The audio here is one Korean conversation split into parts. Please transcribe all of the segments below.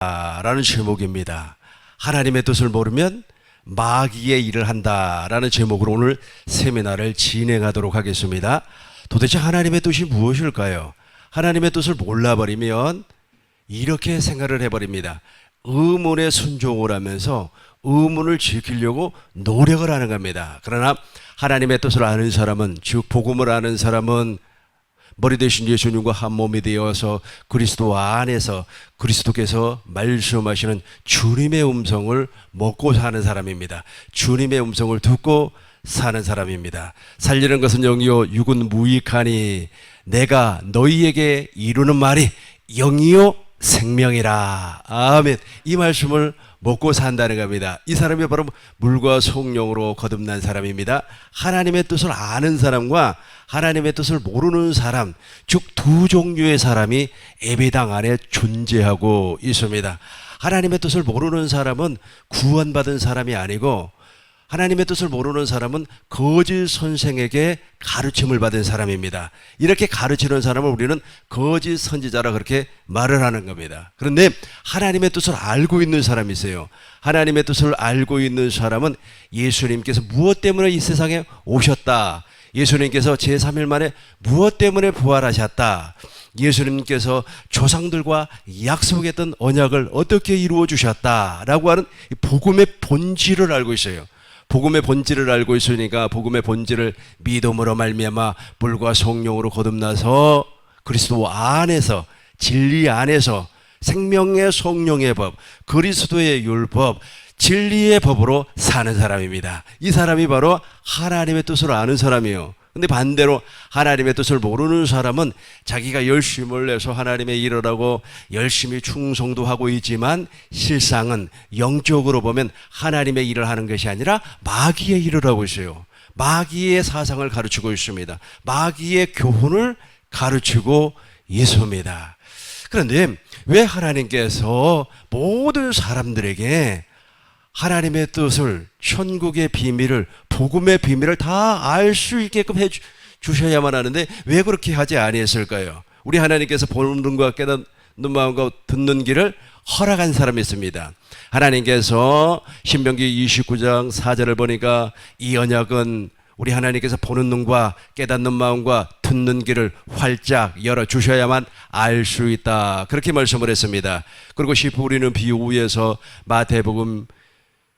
라는 제목입니다. 하나님의 뜻을 모르면 마귀의 일을 한다라는 제목으로 오늘 세미나를 진행하도록 하겠습니다. 도대체 하나님의 뜻이 무엇일까요? 하나님의 뜻을 몰라버리면 이렇게 생각을 해버립니다. 의문에 순종을 하면서 의문을 지키려고 노력을 하는 겁니다. 그러나 하나님의 뜻을 아는 사람은, 즉 복음을 아는 사람은 머리 대신 예수님과 한 몸이 되어서 그리스도 안에서 그리스도께서 말씀하시는 주님의 음성을 먹고 사는 사람입니다. 주님의 음성을 듣고 사는 사람입니다. 살리는 것은 영이요 육은 무익하니 내가 너희에게 이루는 말이 영이요 생명이라. 아멘. 이 말씀을 먹고 산다는 겁니다. 이 사람이 바로 물과 성령으로 거듭난 사람입니다. 하나님의 뜻을 아는 사람과 하나님의 뜻을 모르는 사람, 즉 두 종류의 사람이 예배당 안에 존재하고 있습니다. 하나님의 뜻을 모르는 사람은 구원받은 사람이 아니고, 하나님의 뜻을 모르는 사람은 거짓 선생에게 가르침을 받은 사람입니다. 이렇게 가르치는 사람을 우리는 거짓 선지자라 그렇게 말을 하는 겁니다. 그런데 하나님의 뜻을 알고 있는 사람이 있어요. 하나님의 뜻을 알고 있는 사람은 예수님께서 무엇 때문에 이 세상에 오셨다, 예수님께서 제3일 만에 무엇 때문에 부활하셨다, 예수님께서 조상들과 약속했던 언약을 어떻게 이루어 주셨다라고 하는 복음의 본질을 알고 있어요. 복음의 본질을 알고 있으니까 복음의 본질을 믿음으로 말미암아 물과 성령으로 거듭나서 그리스도 안에서, 진리 안에서 생명의 성령의 법, 그리스도의 율법, 진리의 법으로 사는 사람입니다. 이 사람이 바로 하나님의 뜻을 아는 사람이에요. 근데 반대로 하나님의 뜻을 모르는 사람은 자기가 열심을 내서 하나님의 일을 하고 열심히 충성도 하고 있지만 실상은 영적으로 보면 하나님의 일을 하는 것이 아니라 마귀의 일을 하고 있어요. 마귀의 사상을 가르치고 있습니다. 마귀의 교훈을 가르치고 있습니다. 그런데 왜 하나님께서 모든 사람들에게 하나님의 뜻을, 천국의 비밀을, 복음의 비밀을 다 알 수 있게끔 해 주셔야만 하는데 왜 그렇게 하지 아니했을까요? 우리 하나님께서 보는 눈과 깨닫는 마음과 듣는 길을 허락한 사람이 있습니다. 하나님께서 신명기 29장 4절을 보니까 이 언약은 우리 하나님께서 보는 눈과 깨닫는 마음과 듣는 길을 활짝 열어주셔야만 알 수 있다, 그렇게 말씀을 했습니다. 그리고 우리는 비유에서 마태복음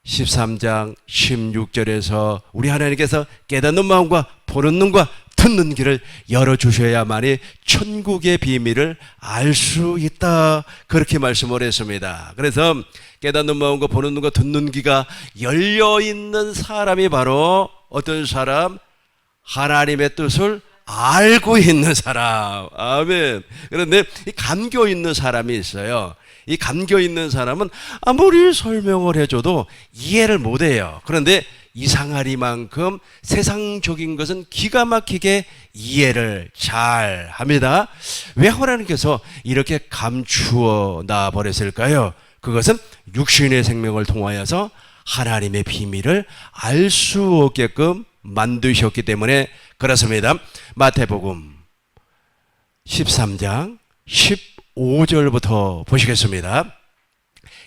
13장 16절에서 우리 하나님께서 깨닫는 마음과 보는 눈과 듣는 길을 열어주셔야만이 천국의 비밀을 알 수 있다, 그렇게 말씀을 했습니다. 그래서 깨닫는 마음과 보는 눈과 듣는 귀가 열려있는 사람이 바로 어떤 사람? 하나님의 뜻을 알고 있는 사람. 아멘. 그런데 이 감겨 있는 사람이 있어요. 이 감겨 있는 사람은 아무리 설명을 해줘도 이해를 못해요. 그런데 이상하리만큼 세상적인 것은 기가 막히게 이해를 잘 합니다. 왜 하나님께서 이렇게 감추어 놔 버렸을까요? 그것은 육신의 생명을 통하여서 하나님의 비밀을 알 수 없게끔 만드셨기 때문에 그렇습니다. 마태복음 13장 15절부터 보시겠습니다.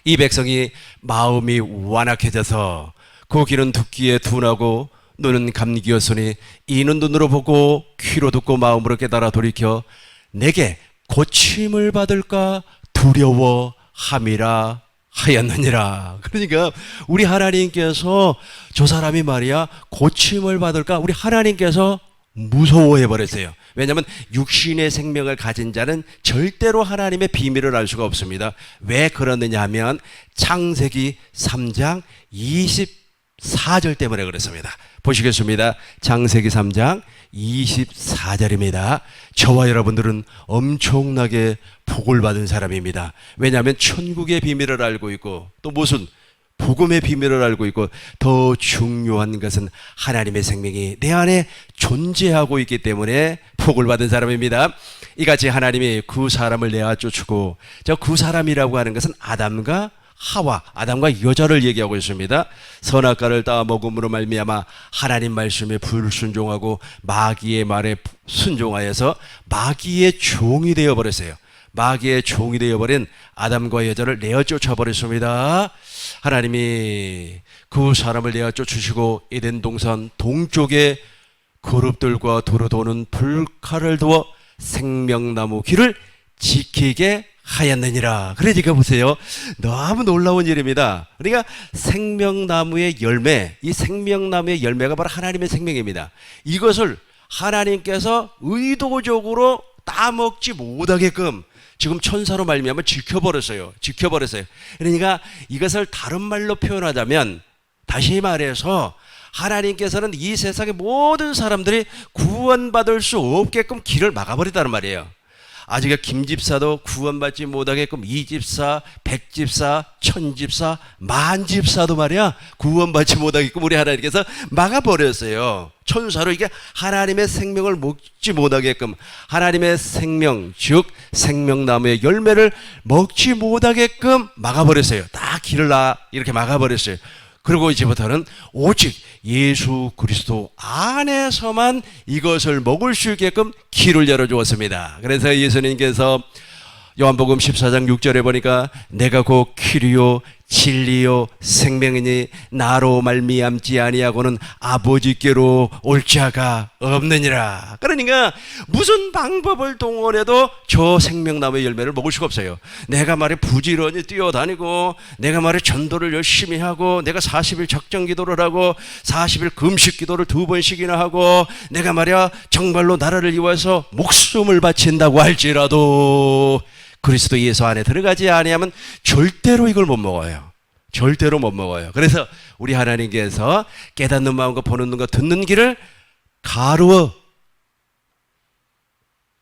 이 백성이 마음이 완악해져서 그 귀는 듣기에 둔하고 눈은 감기였으니 이는 눈으로 보고 귀로 듣고 마음으로 깨달아 돌이켜 내게 고침을 받을까 두려워함이라 하였느니라. 그러니까 우리 하나님께서 저 사람이 말이야 고침을 받을까, 우리 하나님께서 무서워해 버렸어요. 왜냐하면 육신의 생명을 가진 자는 절대로 하나님의 비밀을 알 수가 없습니다. 왜 그러느냐 하면 창세기 3장 24절 때문에 그렇습니다. 보시겠습니다. 창세기 3장 24절입니다. 저와 여러분들은 엄청나게 복을 받은 사람입니다. 왜냐하면 천국의 비밀을 알고 있고 또 무슨 복음의 비밀을 알고 있고 더 중요한 것은 하나님의 생명이 내 안에 존재하고 있기 때문에 복을 받은 사람입니다. 이같이 하나님이 그 사람을 내어 쫓고, 저 그 사람이라고 하는 것은 아담과 하와, 아담과 여자를 얘기하고 있습니다. 선악과를 따먹음으로 말미암아 하나님 말씀에 불순종하고 마귀의 말에 순종하여서 마귀의 종이 되어버렸어요. 마귀의 종이 되어버린 아담과 여자를 내어 쫓아버렸습니다. 하나님이 그 사람을 내어 쫓으시고 에덴 동산 동쪽에 그룹들과 두루도는 불칼을 두어 생명나무 길을 지키게 하였느니라. 그러니까 보세요. 너무 놀라운 일입니다. 그러니까 생명나무의 열매, 이 생명나무의 열매가 바로 하나님의 생명입니다. 이것을 하나님께서 의도적으로 따먹지 못하게끔 지금 천사로 말미암아 지켜버렸어요. 그러니까 이것을 다른 말로 표현하자면, 다시 말해서 하나님께서는 이 세상의 모든 사람들이 구원받을 수 없게끔 길을 막아버렸다는 말이에요. 아직 김집사도 구원받지 못하게끔 이집사, 백집사, 천집사, 만집사도 말이야 구원받지 못하게끔 우리 하나님께서 막아버렸어요. 천사로 이게 하나님의 생명을 먹지 못하게끔, 하나님의 생명 즉 생명나무의 열매를 먹지 못하게끔 막아버렸어요. 다 길을 이렇게 막아버렸어요. 그리고 이제부터는 오직 예수 그리스도 안에서만 이것을 먹을 수 있게끔 길을 열어주었습니다. 그래서 예수님께서 요한복음 14장 6절에 보니까 내가 곧 길이요 진리요 생명이니 나로 말미암지 아니하고는 아버지께로 올 자가 없느니라. 그러니까 무슨 방법을 동원해도 저 생명나무의 열매를 먹을 수가 없어요. 내가 말에 부지런히 뛰어다니고, 내가 말에 전도를 열심히 하고, 내가 40일 적정 기도를 하고 40일 금식 기도를 2번씩이나 하고, 내가 말이야 정말로 나라를 위해서 목숨을 바친다고 할지라도 그리스도 예수 안에 들어가지 아니하면 절대로 이걸 못 먹어요. 절대로 못 먹어요. 그래서 우리 하나님께서 깨닫는 마음과 보는 눈과 듣는 길을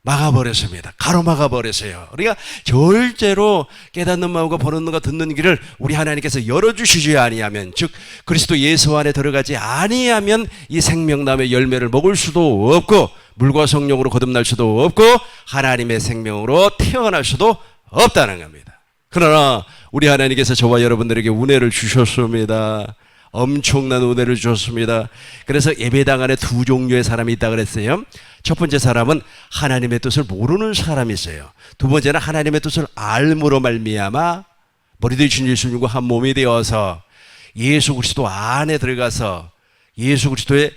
가로막아버렸습니다. 가로막아버렸어요. 우리가 절대로 깨닫는 마음과 보는 눈과 듣는 길을 우리 하나님께서 열어주시지 아니하면, 즉 그리스도 예수 안에 들어가지 아니하면 이 생명나무의 열매를 먹을 수도 없고, 물과 성령으로 거듭날 수도 없고, 하나님의 생명으로 태어날 수도 없다는 겁니다. 그러나 우리 하나님께서 저와 여러분들에게 은혜를 주셨습니다. 엄청난 은혜를 주셨습니다. 그래서 예배당 안에 두 종류의 사람이 있다 그랬어요. 첫 번째 사람은 하나님의 뜻을 모르는 사람이 있어요. 두 번째는 하나님의 뜻을 알므로 말미암아 머리 되신 예수님과 한 몸이 되어서 예수 그리스도 안에 들어가서 예수 그리스도의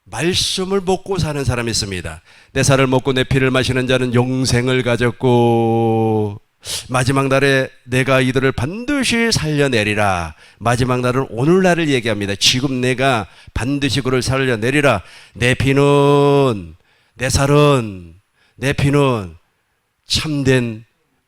말씀을 먹고 사는 사람이 있습니다. 내 살을 먹고 내 피를 마시는 자는 영생을 가졌고 마지막 날에 내가 이들을 반드시 살려내리라. 마지막 날은 오늘날을 얘기합니다. 지금 내가 반드시 그를 살려내리라. 내 피는, 내 살은, 내 피는 참된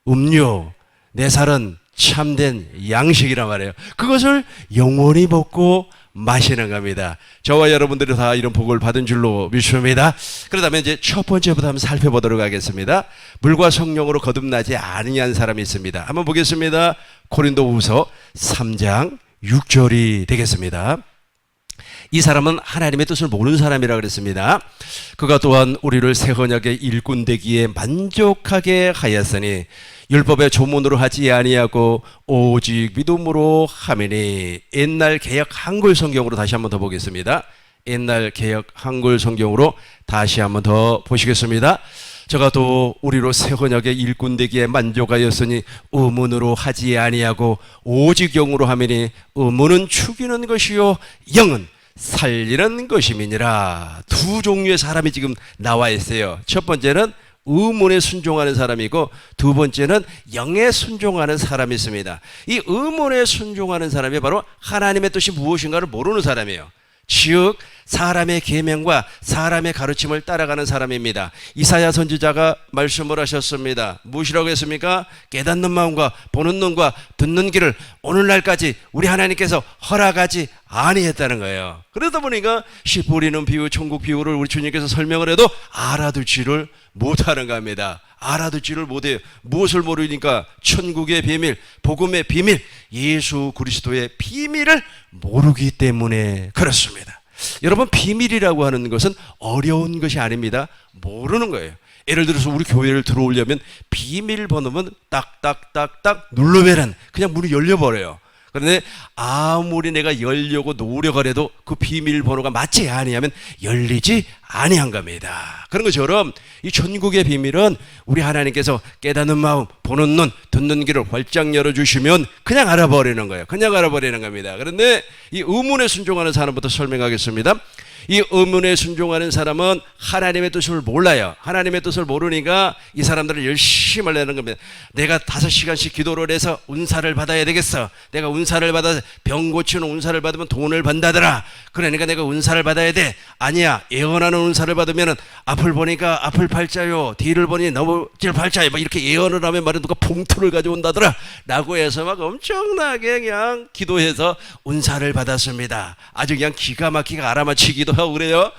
음료, 내 살은 참된 양식이란 말이에요. 그것을 영원히 먹고 마시는 겁니다. 저와 여러분들이 다 이런 복을 받은 줄로 믿습니다. 그러다면 이제 첫 번째부터 한번 살펴보도록 하겠습니다. 물과 성령으로 거듭나지 아니한 사람이 있습니다. 한번 보겠습니다. 고린도후서 3장 6절이 되겠습니다. 이 사람은 하나님의 뜻을 모르는 사람이라 그랬습니다. 그가 또한 우리를 새 언약의 일꾼 되기에 만족하게 하였으니 율법의 조문으로 하지 아니하고 오직 믿음으로 하매니. 옛날 개역 한글 성경으로 다시 한번 더 보겠습니다. 옛날 개역 한글 성경으로 다시 한번 더 보시겠습니다. 저가 또 우리로 새 언약의 일꾼 되기에 만족하였으니 의문으로 하지 아니하고 오직 영으로 하매니 의문은 죽이는 것이요 영은 살리는 것임이니라. 두 종류의 사람이 지금 나와 있어요. 첫 번째는 의문에 순종하는 사람이고, 두 번째는 영에 순종하는 사람이 있습니다. 이 의문에 순종하는 사람이 바로 하나님의 뜻이 무엇인가를 모르는 사람이에요. 즉 사람의 계명과 사람의 가르침을 따라가는 사람입니다. 이사야 선지자가 말씀을 하셨습니다. 무엇이라고 했습니까? 깨닫는 마음과 보는 눈과 듣는 길을 오늘날까지 우리 하나님께서 허락하지 아니했다는 거예요. 그러다 보니까 씨 뿌리는 비유, 천국 비유를 우리 주님께서 설명을 해도 알아듣지를 못하는 겁니다. 알아듣지를 못해요. 무엇을 모르니까? 천국의 비밀, 복음의 비밀, 예수 그리스도의 비밀을 모르기 때문에 그렇습니다. 여러분, 비밀이라고 하는 것은 어려운 것이 아닙니다. 모르는 거예요. 예를 들어서 우리 교회를 들어오려면 비밀번호면 딱딱딱딱 누르면은 그냥 문이 열려버려요. 그런데 아무리 내가 열려고 노력을 해도 그 비밀번호가 맞지 아니하면 열리지 아니한 겁니다. 그런 것처럼 이 천국의 비밀은 우리 하나님께서 깨닫는 마음, 보는 눈, 듣는 귀를 활짝 열어주시면 그냥 알아버리는 거예요. 그냥 알아버리는 겁니다. 그런데 이 의문에 순종하는 사람부터 설명하겠습니다. 이 의문에 순종하는 사람은 하나님의 뜻을 몰라요. 하나님의 뜻을 모르니까 이 사람들은 열심히 하려는 겁니다. 내가 5시간씩 기도를 해서 운사를 받아야 되겠어. 내가 운사를 받아서 병 고치는 운사를 받으면 돈을 번다더라. 그러니까 내가 운사를 받아야 돼. 아니야, 예언하는 운사를 받으면 앞을 보니까 앞을 팔자요, 뒤를 보니 넘어질 팔자요, 막 이렇게 예언을 하면 말은 누가 봉투를 가져온다더라 라고 해서 막 엄청나게 그냥 기도해서 운사를 받았습니다. 아주 그냥 기가 막히게 알아맞히기도 하고 그래요.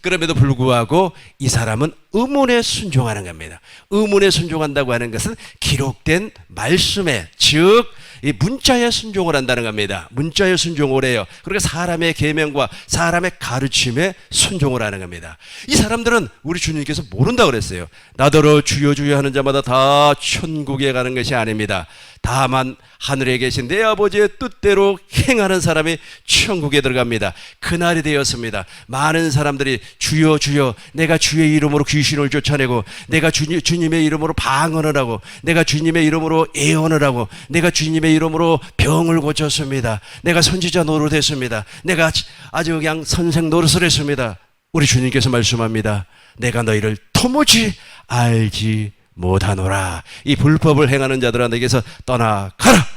그럼에도 불구하고 이 사람은 의문에 순종하는 겁니다. 의문에 순종한다고 하는 것은 기록된 말씀에, 즉 이 문자에 순종을 한다는 겁니다. 문자에 순종을 해요. 그러니까 사람의 계명과 사람의 가르침에 순종을 하는 겁니다. 이 사람들은 우리 주님께서 모른다고 그랬어요. 나더러 주여 주여 하는 자마다 다 천국에 가는 것이 아닙니다. 다만 하늘에 계신 내 아버지의 뜻대로 행하는 사람이 천국에 들어갑니다. 그날이 되었습니다. 많은 사람들이 주여 주여, 내가 주의 이름으로 귀신을 쫓아내고, 내가 주님의 이름으로 방언을 하고, 내가 주님의 이름으로 예언을 하고, 내가 주님의 이름으로 병을 고쳤습니다. 내가 선지자 노릇했습니다. 내가 아주 그냥 선생 노릇을 했습니다. 우리 주님께서 말씀합니다. 내가 너희를 도무지 알지 못하노라. 이 불법을 행하는 자들아 내게서 떠나가라.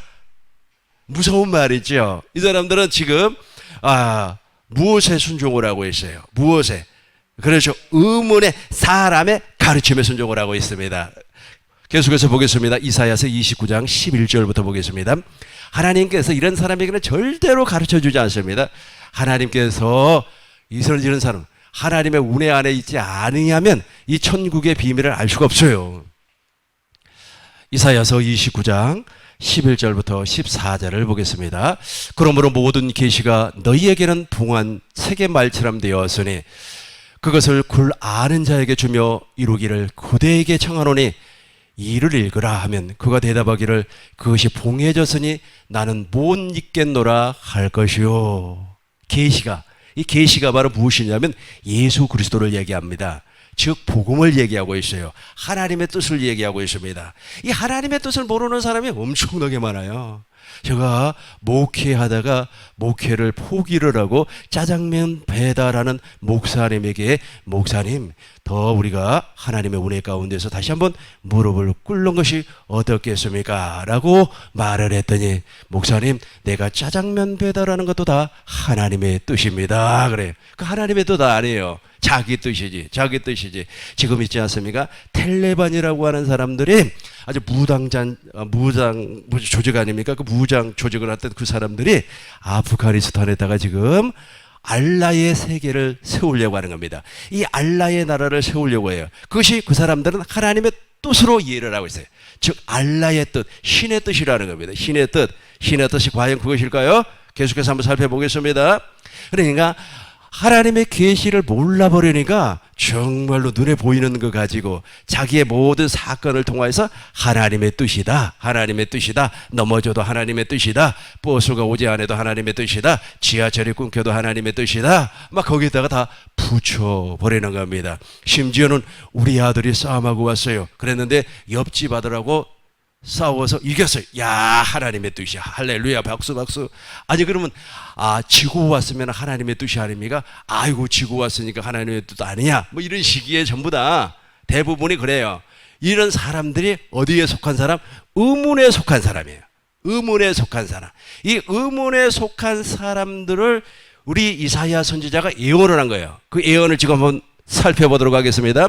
무서운 말이죠. 이 사람들은 지금 무엇에 순종을 하고 있어요? 무엇에? 그렇죠. 의문의 사람의 가르침에 순종을 하고 있습니다. 계속해서 보겠습니다. 이사야서 29장 11절부터 보겠습니다. 하나님께서 이런 사람에게는 절대로 가르쳐주지 않습니다. 하나님께서 이런 사람, 하나님의 운해 안에 있지 아니하면 이 천국의 비밀을 알 수가 없어요. 이사야서 29장 11절부터 14절을 보겠습니다. 그러므로 모든 계시가 너희에게는 동안 책의 말처럼 되었으니 그것을 굴 아는 자에게 주며 이루기를 그대에게 청하노니 이를 읽으라 하면 그가 대답하기를 그것이 봉해졌으니 나는 못 읽겠노라 할 것이요. 계시가, 이 계시가 바로 무엇이냐면 예수 그리스도를 얘기합니다. 즉 복음을 얘기하고 있어요. 하나님의 뜻을 얘기하고 있습니다. 이 하나님의 뜻을 모르는 사람이 엄청나게 많아요. 제가 목회하다가 목회를 포기를 하고 짜장면 배달하는 목사님에게 목사님, 더 우리가 하나님의 은혜 가운데서 다시 한번 무릎을 꿇는 것이 어떻겠습니까? 라고 말을 했더니 목사님, 내가 짜장면 배달하는 것도 다 하나님의 뜻입니다. 그래요. 그 하나님의 뜻 아니에요. 자기 뜻이지, 자기 뜻이지. 지금 있지 않습니까? 텔레반이라고 하는 사람들이 아주 무장 조직 아닙니까? 그 무장 조직을 했던 그 사람들이 아프가니스탄에다가 지금 알라의 세계를 세우려고 하는 겁니다. 이 알라의 나라를 세우려고 해요. 그것이 그 사람들은 하나님의 뜻으로 이해를 하고 있어요. 즉 알라의 뜻, 신의 뜻이라는 겁니다. 신의 뜻, 신의 뜻이 과연 그것일까요? 계속해서 한번 살펴보겠습니다. 그러니까 하나님의 계시를 몰라버리니까 정말로 눈에 보이는 거 가지고 자기의 모든 사건을 통해서 하나님의 뜻이다, 하나님의 뜻이다, 넘어져도 하나님의 뜻이다, 버스가 오지 않아도 하나님의 뜻이다, 지하철이 끊겨도 하나님의 뜻이다, 막 거기다가 다 붙여버리는 겁니다. 심지어는 우리 아들이 싸움하고 왔어요. 그랬는데 옆집 아들하고 싸워서 이겼어요. 야, 하나님의 뜻이야. 할렐루야, 박수 박수. 아니 그러면 지고 왔으면 하나님의 뜻이 아닙니까? 아이고 지고 왔으니까 하나님의 뜻 아니냐, 뭐 이런 시기에 전부 다 대부분이 그래요. 이런 사람들이 어디에 속한 사람? 의문에 속한 사람이에요. 의문에 속한 사람. 이 의문에 속한 사람들을 우리 이사야 선지자가 예언을 한 거예요. 그 예언을 지금 한번 살펴보도록 하겠습니다.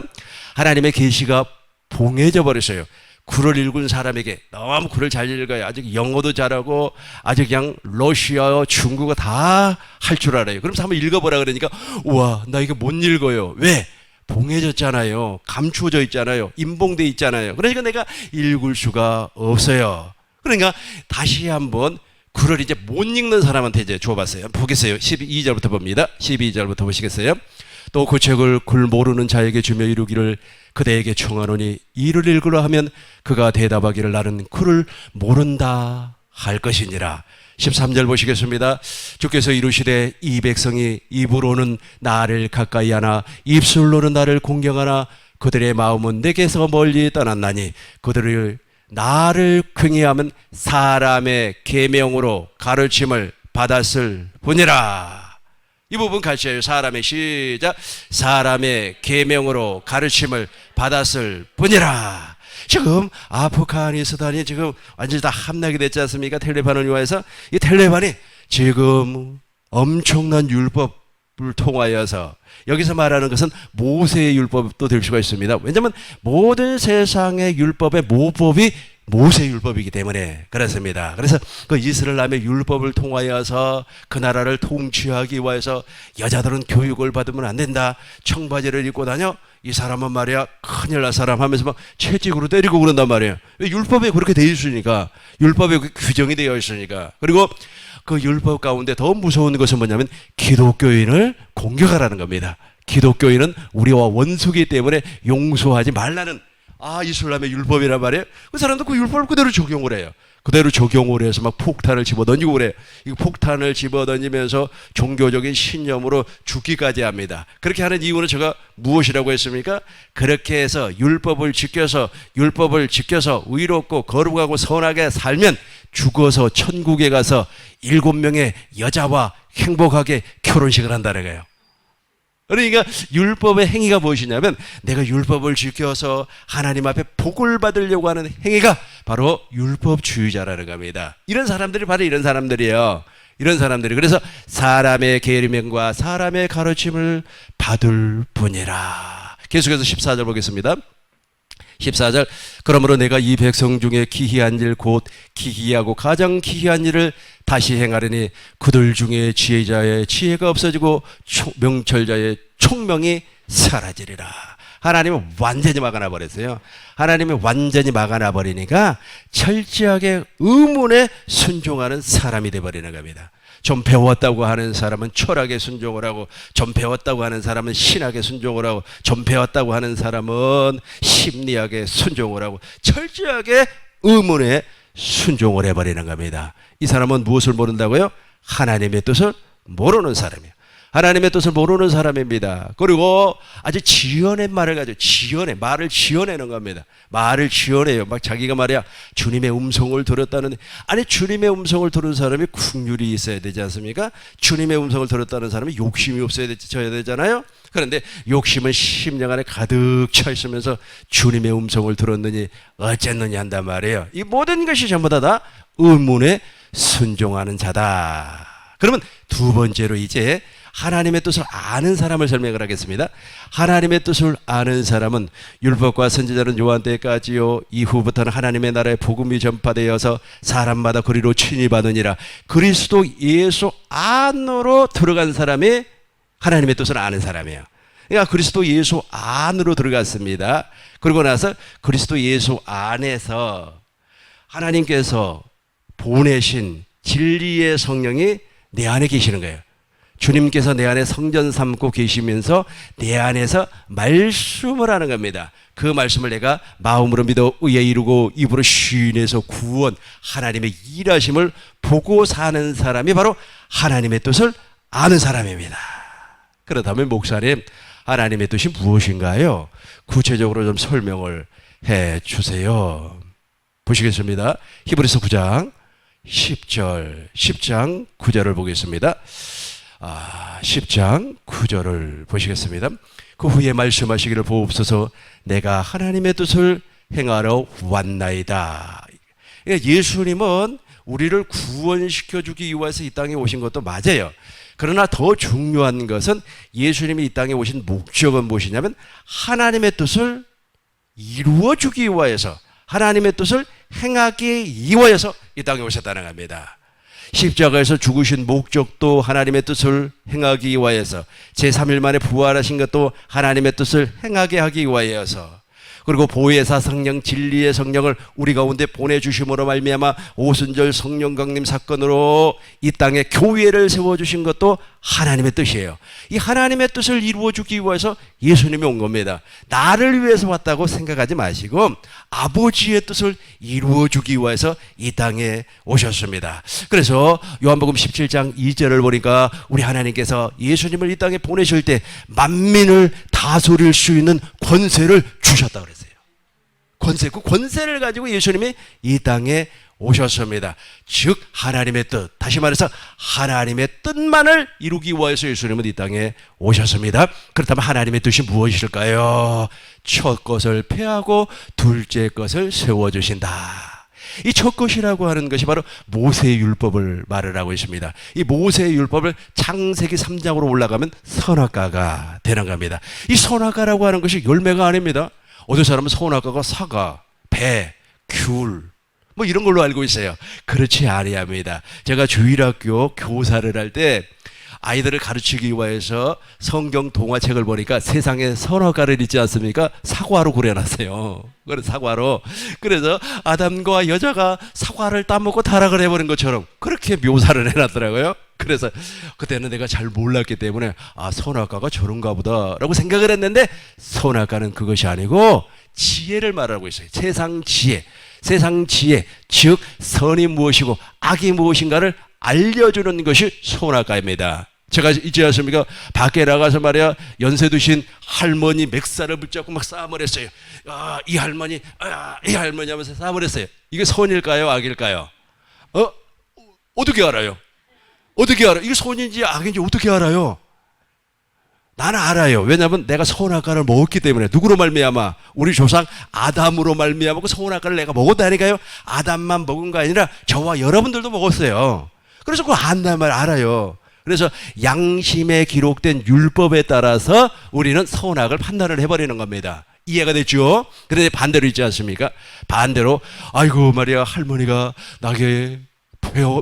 하나님의 계시가 봉해져 버렸어요. 글을 읽은 사람에게. 너무 글을 잘 읽어요. 아직 영어도 잘하고 아주 그냥 러시아어, 중국어 다 할 줄 알아요. 그러면서 한번 읽어보라 그러니까 우와, 나 이거 못 읽어요. 왜? 봉해졌잖아요. 감추어져 있잖아요. 임봉돼 있잖아요. 그러니까 내가 읽을 수가 없어요. 그러니까 다시 한번 글을 이제 못 읽는 사람한테 이제 줘봤어요. 보겠어요. 12절부터 봅니다. 12절부터 보시겠어요? 또 그 책을 글 모르는 자에게 주며 이루기를 그대에게 청하노니 이를 읽으라 하면 그가 대답하기를 나는 글을 모른다 할 것이니라. 13절 보시겠습니다. 주께서 이루시되 이 백성이 입으로는 나를 가까이 하나 입술로는 나를 공경하나 그들의 마음은 내게서 멀리 떠났나니 그들을 나를 퀭해하면 사람의 계명으로 가르침을 받았을 뿐이라. 이 부분 같이 해요. 사람의 시작. 사람의 계명으로 가르침을 받았을 뿐이라. 지금 아프가니스탄이 지금 완전히 다 함락이 됐지 않습니까? 텔레반을 위하여서 이 텔레반이 지금 엄청난 율법을 통하여서 여기서 말하는 것은 모세의 율법도 될 수가 있습니다. 왜냐하면 모든 세상의 율법의 모법이 모세 율법이기 때문에 그렇습니다. 그래서 그 이스라엘의 율법을 통하여서 그 나라를 통치하기 위해서 여자들은 교육을 받으면 안 된다. 청바지를 입고 다녀. 이 사람은 말이야 큰일 날 사람 하면서 막 채찍으로 때리고 그런단 말이에요. 율법에 그렇게 되어 있으니까, 율법에 규정이 되어 있으니까. 그리고 그 율법 가운데 더 무서운 것은 뭐냐면 기독교인을 공격하라는 겁니다. 기독교인은 우리와 원수기 때문에 용서하지 말라는 이슬람의 율법이란 말이에요. 그 사람도 그 율법을 그대로 적용을 해요. 그대로 적용을 해서 막 폭탄을 집어던지고 그래요. 이 폭탄을 집어던지면서 종교적인 신념으로 죽기까지 합니다. 그렇게 하는 이유는 제가 무엇이라고 했습니까? 그렇게 해서 율법을 지켜서 의롭고 거룩하고 선하게 살면 죽어서 천국에 가서 7명의 여자와 행복하게 결혼식을 한다는 거예요. 그러니까 율법의 행위가 무엇이냐면 내가 율법을 지켜서 하나님 앞에 복을 받으려고 하는 행위가 바로 율법주의자라는 겁니다. 이런 사람들이 바로 이런 사람들이에요. 이런 사람들이. 그래서 사람의 계명과 사람의 가르침을 받을 뿐이라. 계속해서 14절 보겠습니다. 14절. 그러므로 내가 이 백성 중에 기이한 일 곧 기이하고 가장 기이한 일을 다시 행하려니 그들 중에 지혜자의 지혜가 없어지고 명철자의 총명이 사라지리라. 하나님은 완전히 막아놔 버렸어요. 하나님이 완전히 막아놔 버리니까 철저하게 의문에 순종하는 사람이 되어버리는 겁니다. 좀 배웠다고 하는 사람은 철학에 순종을 하고, 좀 배웠다고 하는 사람은 신학에 순종을 하고, 좀 배웠다고 하는 사람은 심리학에 순종을 하고, 철저하게 의문에 순종을 해버리는 겁니다. 이 사람은 무엇을 모른다고요? 하나님의 뜻을 모르는 사람이에요. 하나님의 뜻을 모르는 사람입니다. 그리고 아주 지어낸 말을 가지고 말을 지어내는 겁니다. 말을 지어내요. 막 자기가 말이야 주님의 음성을 들었다는, 아니 주님의 음성을 들은 사람이 국률이 있어야 되지 않습니까? 주님의 음성을 들었다는 사람이 욕심이 없어야 되잖아요. 그런데 욕심은 심령 안에 가득 차 있으면서 주님의 음성을 들었느니 어쨌느냐 한단 말이에요. 이 모든 것이 전부 다 의문에 순종하는 자다. 그러면 두 번째로 이제 하나님의 뜻을 아는 사람을 설명을 하겠습니다. 하나님의 뜻을 아는 사람은 율법과 선지자는 요한 때까지요 이후부터는 하나님의 나라의 복음이 전파되어서 사람마다 그리로 친히 받으니라. 그리스도 예수 안으로 들어간 사람이 하나님의 뜻을 아는 사람이에요. 그러니까 그리스도 예수 안으로 들어갔습니다. 그러고 나서 그리스도 예수 안에서 하나님께서 보내신 진리의 성령이 내 안에 계시는 거예요. 주님께서 내 안에 성전 삼고 계시면서 내 안에서 말씀을 하는 겁니다. 그 말씀을 내가 마음으로 믿어 의에 이루고 입으로 시인해서 구원, 하나님의 일하심을 보고 사는 사람이 바로 하나님의 뜻을 아는 사람입니다. 그렇다면 목사님, 하나님의 뜻이 무엇인가요? 구체적으로 좀 설명을 해 주세요. 보시겠습니다. 히브리서 9장 10장 9절을 보겠습니다. 10장 9절을 보시겠습니다. 그 후에 말씀하시기를 보옵소서. 내가 하나님의 뜻을 행하러 왔나이다. 예수님은 우리를 구원시켜주기 위해서 이 땅에 오신 것도 맞아요. 그러나 더 중요한 것은 예수님이 이 땅에 오신 목적은 무엇이냐면 하나님의 뜻을 이루어주기 위해서, 하나님의 뜻을 행하기 위해서 이 땅에 오셨다는 겁니다. 십자가에서 죽으신 목적도 하나님의 뜻을 행하기 위해서, 제3일 만에 부활하신 것도 하나님의 뜻을 행하게 하기 위해서, 그리고 보혜사 성령, 진리의 성령을 우리 가운데 보내주심으로 말미암아 오순절 성령 강림 사건으로 이 땅에 교회를 세워주신 것도 하나님의 뜻이에요. 이 하나님의 뜻을 이루어주기 위해서 예수님이 온 겁니다. 나를 위해서 왔다고 생각하지 마시고 아버지의 뜻을 이루어주기 위해서 이 땅에 오셨습니다. 그래서 요한복음 17장 2절을 보니까 우리 하나님께서 예수님을 이 땅에 보내실 때 만민을 다스릴 수 있는 권세를 주셨다고 그랬어요. 권세, 그 권세를 가지고 예수님이 이 땅에 오셨습니다. 즉 하나님의 뜻, 다시 말해서 하나님의 뜻만을 이루기 위해서 예수님은 이 땅에 오셨습니다. 그렇다면 하나님의 뜻이 무엇일까요? 첫 것을 폐하고 둘째 것을 세워주신다. 이 첫 것이라고 하는 것이 바로 모세의 율법을 말을 하고 있습니다. 이 모세의 율법을 창세기 3장으로 올라가면 선악과가 되는 겁니다. 이 선악과라고 하는 것이 열매가 아닙니다. 어떤 사람은 선악과가 사과, 배, 귤 뭐 이런 걸로 알고 있어요. 그렇지 아니합니다. 제가 주일학교 교사를 할 때 아이들을 가르치기 위해서 성경 동화책을 보니까 세상에 선악과를 있지 않습니까? 사과로 그려놨어요. 그래서 사과로. 그래서 아담과 여자가 사과를 따먹고 타락을 해버린 것처럼 그렇게 묘사를 해놨더라고요. 그래서 그때는 내가 잘 몰랐기 때문에 아, 선악과가 저런가 보다라고 생각을 했는데 선악과는 그것이 아니고 지혜를 말하고 있어요. 세상 지혜. 세상 지혜, 즉 선이 무엇이고 악이 무엇인가를 알려주는 것이 선악과입니다. 제가 있지 않습니까? 밖에 나가서 말이야 연세 드신 할머니 맥살을 붙잡고 막 싸움을 했어요. 이 할머니 하면서 싸움을 했어요. 이게 선일까요? 악일까요? 어떻게 알아요? 어떻게 알아요? 이게 선인지 악인지 어떻게 알아요? 나는 알아요. 왜냐하면 내가 선악과를 먹었기 때문에. 누구로 말미암아? 우리 조상 아담으로 말미암아 그 선악과를 내가 먹었다니까요. 아담만 먹은 거 아니라 저와 여러분들도 먹었어요. 그래서 그거 안단 말 알아요. 그래서 양심에 기록된 율법에 따라서 우리는 선악을 판단을 해버리는 겁니다. 이해가 됐죠? 그런데 반대로 있지 않습니까? 반대로 아이고 말이야 할머니가 나게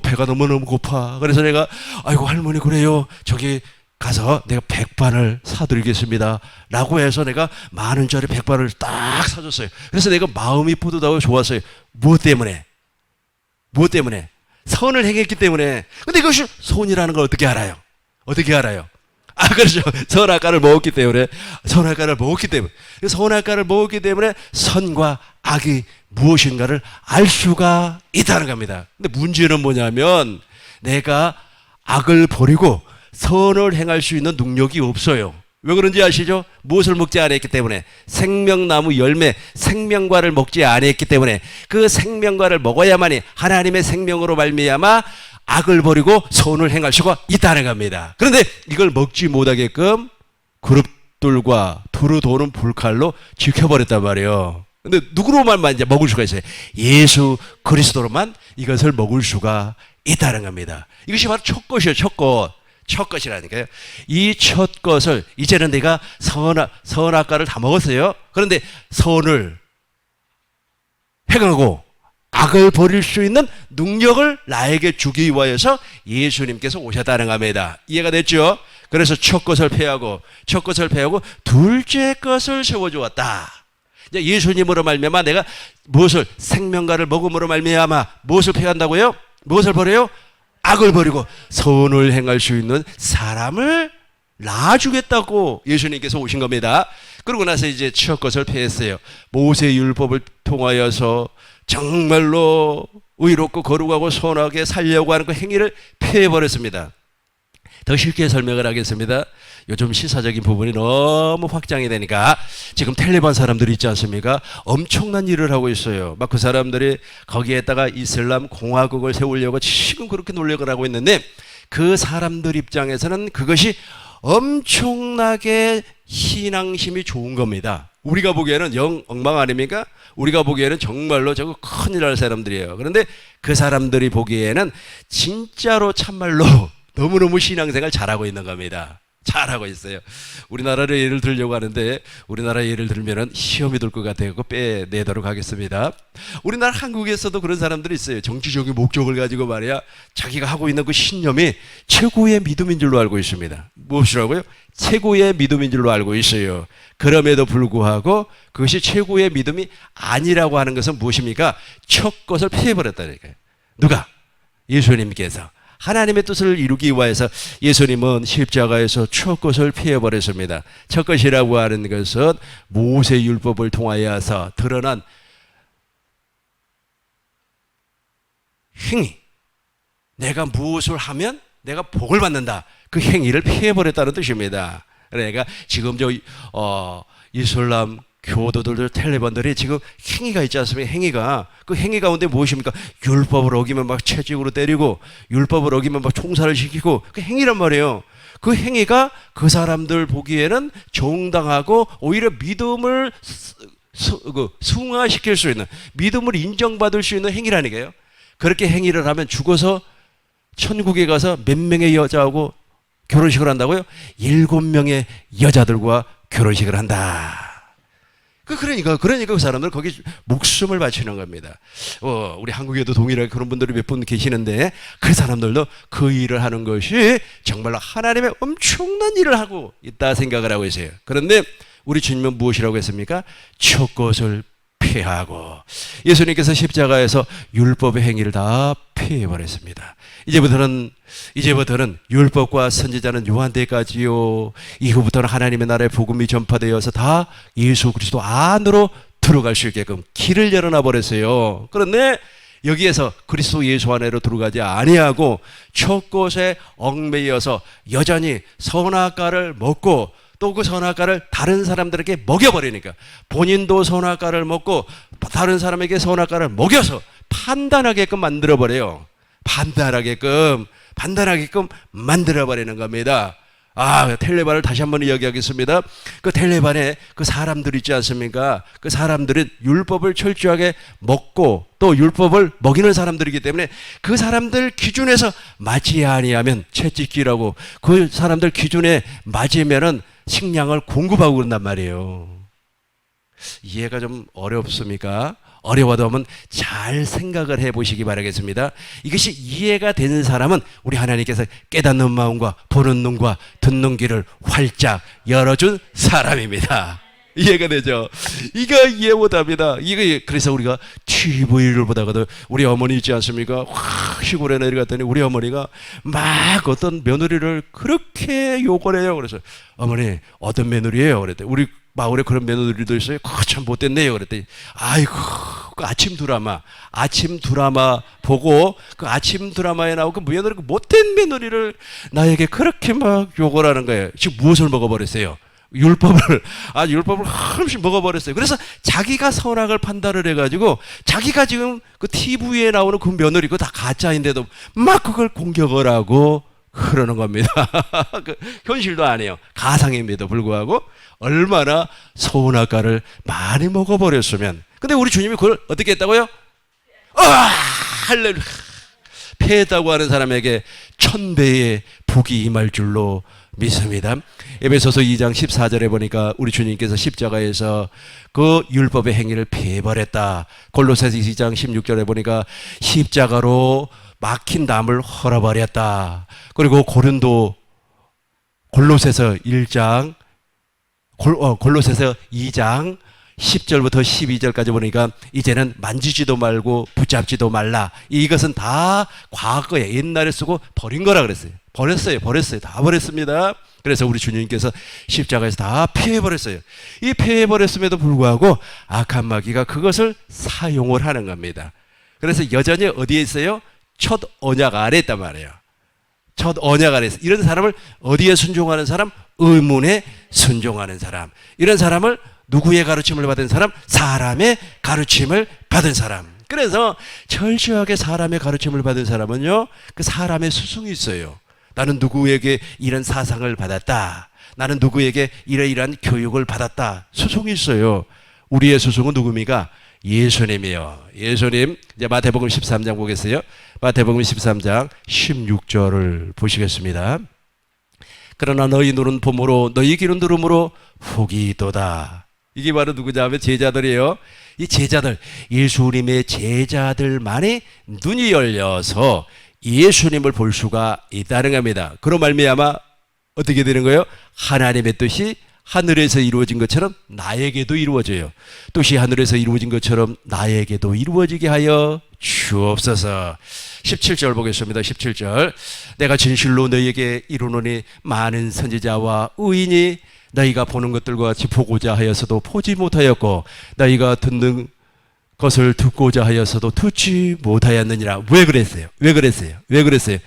배가 너무너무 고파. 그래서 내가 아이고 할머니 그래요. 저기 가서 내가 백반을 사드리겠습니다 라고 해서 내가 10,000원짜리 백반을 딱 사줬어요. 그래서 내가 마음이 뿌듯하고 좋았어요. 무엇 때문에? 무엇 때문에? 선을 행했기 때문에. 근데 이것이 선이라는 걸 어떻게 알아요? 어떻게 알아요? 그렇죠. 선악과를 먹었기 때문에. 선악과를 먹었기 때문에. 선악과를 먹었기 때문에 선과 악이 무엇인가를 알 수가 있다는 겁니다. 근데 문제는 뭐냐면 내가 악을 버리고 선을 행할 수 있는 능력이 없어요. 왜 그런지 아시죠? 무엇을 먹지 않았기 때문에. 생명나무 열매, 생명과를 먹지 않았기 때문에. 그 생명과를 먹어야만이 하나님의 생명으로 말미암아 악을 버리고 선을 행할 수가 있다는 겁니다. 그런데 이걸 먹지 못하게끔 그룹들과 두루 도는 불칼로 지켜버렸단 말이에요. 근데 누구로만 이제 먹을 수가 있어요? 예수 그리스도로만 이것을 먹을 수가 있다는 겁니다. 이것이 바로 첫 것이에요. 첫 것. 첫 것이라니까요. 이 첫 것을 이제는 내가 선악과를 다 먹었어요. 그런데 선을 행하고 악을 버릴 수 있는 능력을 나에게 주기 위해서 예수님께서 오셨다는 겁니다. 이해가 됐죠? 그래서 첫 것을 폐하고 둘째 것을 세워주었다. 이제 예수님으로 말미암아 내가 무엇을 생명과를 먹음으로 말미암아 무엇을 폐한다고요? 무엇을 버려요? 악을 버리고 선을 행할 수 있는 사람을 낳아주겠다고 예수님께서 오신 겁니다. 그러고 나서 이제 첫 것을 폐했어요. 모세 율법을 통하여서 정말로 의롭고 거룩하고 선하게 살려고 하는 그 행위를 폐해버렸습니다. 더 쉽게 설명을 하겠습니다. 요즘 시사적인 부분이 너무 확장이 되니까 지금 텔레반 사람들이 있지 않습니까? 엄청난 일을 하고 있어요. 막 그 사람들이 거기에다가 이슬람 공화국을 세우려고 지금 그렇게 노력을 하고 있는데 그 사람들 입장에서는 그것이 엄청나게 신앙심이 좋은 겁니다. 우리가 보기에는 영 엉망 아닙니까? 우리가 보기에는 정말로 저거 큰일 날 사람들이에요. 그런데 그 사람들이 보기에는 진짜로 참말로 너무너무 신앙생활 잘하고 있는 겁니다. 잘하고 있어요. 우리나라를 예를 들려고 하는데 우리나라 예를 들면은 시험이 될 것 같아서 빼내도록 하겠습니다. 우리나라 한국에서도 그런 사람들이 있어요. 정치적인 목적을 가지고 말이야 자기가 하고 있는 그 신념이 최고의 믿음인 줄로 알고 있습니다. 무엇이라고요? 최고의 믿음인 줄로 알고 있어요. 그럼에도 불구하고 그것이 최고의 믿음이 아니라고 하는 것은 무엇입니까? 첫 것을 피해버렸다니까요. 누가? 예수님께서. 하나님의 뜻을 이루기 위해서 예수님은 십자가에서 첫 것을 피해버렸습니다. 첫 것이라고 하는 것은 모세 율법을 통하여서 드러난 행위. 내가 무엇을 하면 내가 복을 받는다. 그 행위를 피해버렸다는 뜻입니다. 그러니까 지금 이슬람 교도들, 텔레반들이 지금 행위가 있지 않습니까? 행위가. 그 행위 가운데 무엇입니까? 율법을 어기면 막 채찍으로 때리고, 율법을 어기면 막 총살을 시키고, 그 행위란 말이에요. 그 행위가 그 사람들 보기에는 정당하고 오히려 믿음을 승화시킬 수 있는, 믿음을 인정받을 수 있는 행위라니까요. 그렇게 행위를 하면 죽어서 천국에 가서 몇 명의 여자하고 결혼식을 한다고요? 7명의 여자들과 결혼식을 한다. 그러니까 그 사람들 거기 목숨을 바치는 겁니다. 우리 한국에도 동일하게 그런 분들이 몇 분 계시는데 그 사람들도 그 일을 하는 것이 정말로 하나님의 엄청난 일을 하고 있다 생각을 하고 있어요. 그런데 우리 주님은 무엇이라고 했습니까? 첫 것을 피하고 예수님께서 십자가에서 율법의 행위를 다 피해버렸습니다. 이제부터는 율법과 선지자는 요한 때까지요. 이후부터는 하나님의 나라의 복음이 전파되어서 다 예수 그리스도 안으로 들어갈 수 있게끔 길을 열어놔 버렸어요. 그런데 여기에서 그리스도 예수 안으로 들어가지 아니하고 첫 것에 얽매여서 여전히 선악과를 먹고 또 그 선악과를 다른 사람들에게 먹여버리니까 본인도 선악과를 먹고 다른 사람에게 선악과를 먹여서 판단하게끔 만들어버려요. 판단하게끔 만들어버리는 겁니다. 텔레반을 다시 한번 이야기하겠습니다. 그 텔레반에 그 사람들 있지 않습니까? 그 사람들은 율법을 철저하게 먹고 또 율법을 먹이는 사람들이기 때문에 그 사람들 기준에서 맞지 아니하면 채찍질하고 그 사람들 기준에 맞으면은 식량을 공급하고 그런단 말이에요. 이해가 좀 어렵습니까? 어려워도 한번 잘 생각을 해보시기 바라겠습니다. 이것이 이해가 되는 사람은 우리 하나님께서 깨닫는 마음과 보는 눈과 듣는 귀를 활짝 열어준 사람입니다. 이해가 되죠? 이거 이해 못합니다. 그래서 우리가 TV를 보다가도 우리 어머니 있지 않습니까? 시골에 내려갔더니 우리 어머니가 막 어떤 며느리를 그렇게 욕을 해요. 그래서 어머니 어떤 며느리예요? 그랬더니 우리 마을에 그런 며느리도 있어요. 참 못됐네요. 그랬더니 아이고 그 아침 드라마 보고 그 아침 드라마에 나오고 그 며느리 그 못된 며느리를 나에게 그렇게 막 욕을 하는 거예요. 지금 무엇을 먹어버렸어요? 율법을 한없이 먹어버렸어요. 그래서 자기가 선악을 판단을 해가지고 자기가 지금 그 TV에 나오는 그 며느리 그거 다 가짜인데도 막 그걸 공격을 하고 그러는 겁니다. 그 현실도 아니에요. 가상임에도 불구하고 얼마나 선악과를 많이 먹어버렸으면. 근데 우리 주님이 그걸 어떻게 했다고요? 할렐루야. 패했다고 하는 사람에게 1000배의 복이 임할 줄로 믿습니다. 에베소서 2장 14절에 보니까 우리 주님께서 십자가에서 그 율법의 행위를 피해버렸다. 골로새서 2장 16절에 보니까 십자가로 막힌 담을 헐어버렸다. 그리고 골로새서 2장 10절부터 12절까지 보니까 이제는 만지지도 말고 붙잡지도 말라. 이것은 다 과거에 옛날에 쓰고 버린 거라 그랬어요. 버렸어요. 다 버렸습니다. 그래서 우리 주님께서 십자가에서 다 피해버렸어요. 이 피해버렸음에도 불구하고 악한 마귀가 그것을 사용을 하는 겁니다. 그래서 여전히 어디에 있어요? 첫 언약 아래 있단 말이에요. 첫 언약 아래 있어요. 이런 사람을 어디에 순종하는 사람? 의문에 순종하는 사람. 이런 사람을 누구의 가르침을 받은 사람? 사람의 가르침을 받은 사람. 그래서 철저하게 사람의 가르침을 받은 사람은요, 그 사람의 스승이 있어요. 나는 누구에게 이런 사상을 받았다. 나는 누구에게 이러이러한 교육을 받았다. 스승이 있어요. 우리의 스승은 누굽니까? 예수님이요. 예수님. 이제 마태복음 13장 보겠어요. 마태복음 13장 16절을 보시겠습니다. 그러나 너희 눈은 봄으로 너희 귀는 들음으로 복이 있도다. 이게 바로 누구냐 하면 제자들이에요. 이 제자들, 예수님의 제자들만이 눈이 열려서 예수님을 볼 수가 있다는 겁니다. 그로 말미암아 어떻게 되는 거예요? 하나님의 뜻이 하늘에서 이루어진 것처럼 나에게도 이루어져요. 뜻이 하늘에서 이루어진 것처럼 나에게도 이루어지게 하여 주옵소서. 17절 보겠습니다. 17절. 내가 진실로 너희에게 이르노니 많은 선지자와 의인이 너희가 보는 것들과 같이 보고자 하여서도 보지 못하였고 너희가 듣는 것을 듣고자 하여서도 듣지 못하였느니라. 왜 그랬어요? 왜 그랬어요? 왜 그랬어요?